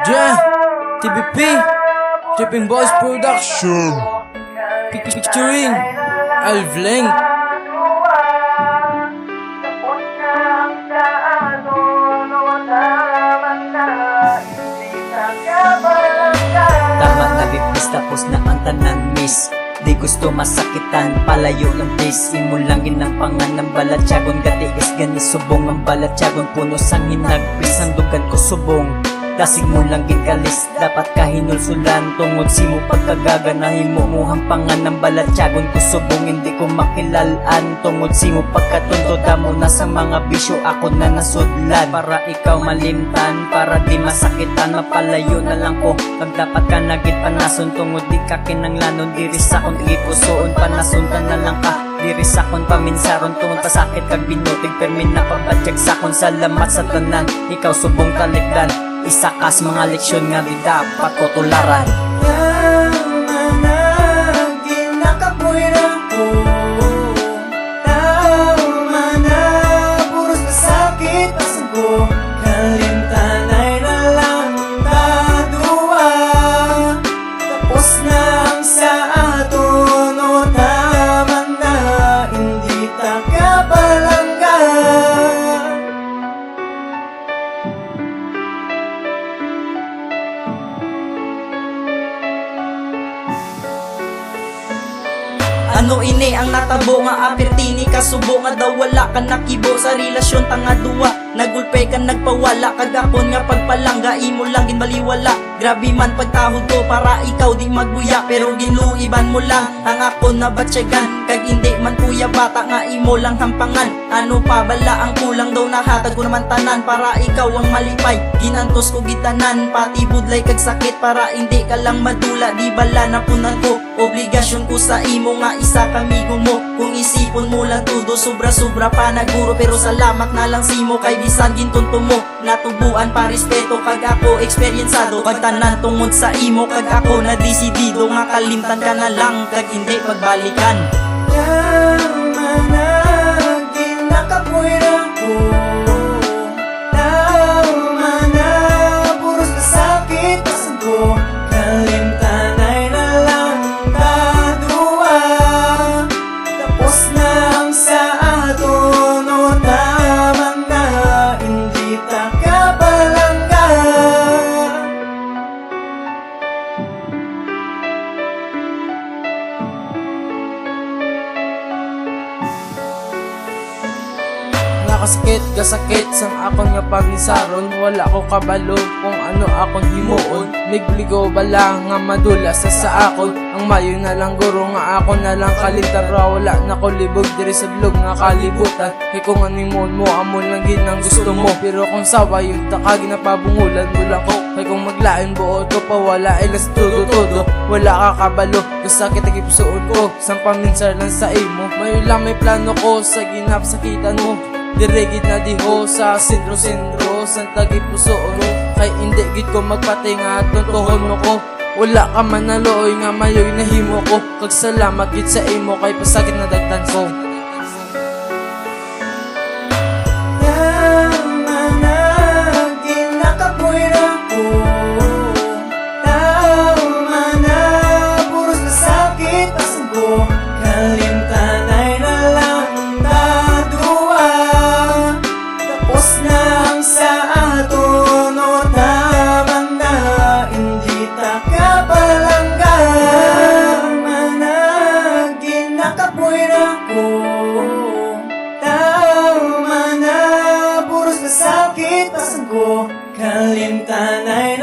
Yeah, TBP, Tripping Boys Production, featuring Alvleng. Tama na bibis tapos na ang tanan miss. Di gusto masakitan, palayo ng base. Imo lang ginampangan ng balatyagon. Gatigas gani subong ang balatyagon. Puno sang hinagpis, ang dugan ko subong. Dasig mo lang ginkalis, dapat kahinulsulan. Tungod si mo pagkagaganahin mo mo hampangan ng balatyagon ko subong. Hindi ko makilalaan, tungod si mo pagkatuntoda mo na sa mga bisyo. Ako na nasudlan, para ikaw malimtan, para di masakitan. Mapalayo na lang ko, pag dapat ka nagit panason. Tungod di ka kinanglanon, diri sa kong ipusoon. Panasuntan na lang ka, diri sa kon paminsaron. Tungod pasakit kag binutig, permin na pabadyag sa kon. Salamat sa tanan, ikaw subong talikdan. Isa kas mga leksyon nga di dapat tutularan. Tama na, ginakapuiran ko. Tama na, puros masakit pasang ko. Kalimtanay na lang kadua. Tapos na ang sa aton, o tama na, hindi ta kapalangga. Ano ini ang natabo nga apertini kasubo nga daw wala ka nakibo sa relasyon tanga duwa. Nagulpay ka nagpawala kagapon nga pagpalangga imo lang ginbaliwala. Grabe man pagtahod ko para ikaw di magbuya, pero ginuiban mo lang ang ako na batsyagan. Kag hindi man kuya bata nga imo lang hampangan. Ano pa bala ang kulang daw nahatag ko naman tanan para ikaw ang malipay. Ginantos ko gitanan pati budlay kag sakit para hindi ka lang madula. Di bala na punan ko obligasyon ko sa imo nga isa kamigo mo. Kung isipon mo lang tudo sobra-sobra pa naguro, pero salamat na lang simo kay bisan gintunto mo. Natubuan pa respeto kag ako eksperyensado. Pagtanan tungod sa imo kag ako na desidido nga kalimtan ka na lang kag hindi pagbalikan. Tama na, ginakapuiran ko. Tama na, puros masakit pasang ko. Kalimtanay na lang kadua. Tapos na ang sa aton, o tama na, hindi ta kapalangga. Nakasakit, kasakit sang akon nga paminsaron. Wala ko kabalo kung ano akon himuon. Migligo bala nga madula sa akon. Ang mayo na lang guro nga ako na lang kalintara. Wala na ko libog diri sa blog nga kalibutan. Kay kung animon mo amon lang ginang gusto mo, pero kung sawa yung taka ginapabungulan mo lang ko. Kay kung maglain buo to pa wala ilas todo. Wala ka kabalo, kasakit ang ipusoon ko. Sang paminsar lang sa imo, mayo lang may plano ko sa ginapsakitan mo. Dirigid na diho sa sentro-sentro sang tagipusoon mo. Kay hindi gid ko magpatinga at tuntuhon mo ko. Wala ka man nalooy nga mayoy nahimo ko. Kag salamat gid sa imo kay pasakit na dagtan ko. Tama na, ginakapuiran ko. Tama na, puros masakit pasang ko. Kalimtanay na lang kadua. Tapos na ang sa aton, o tama na, hindi ta kapalangga. Tama na, ginakapuiran ko. Tama na, puros masakit pasang ko. Kalimtanay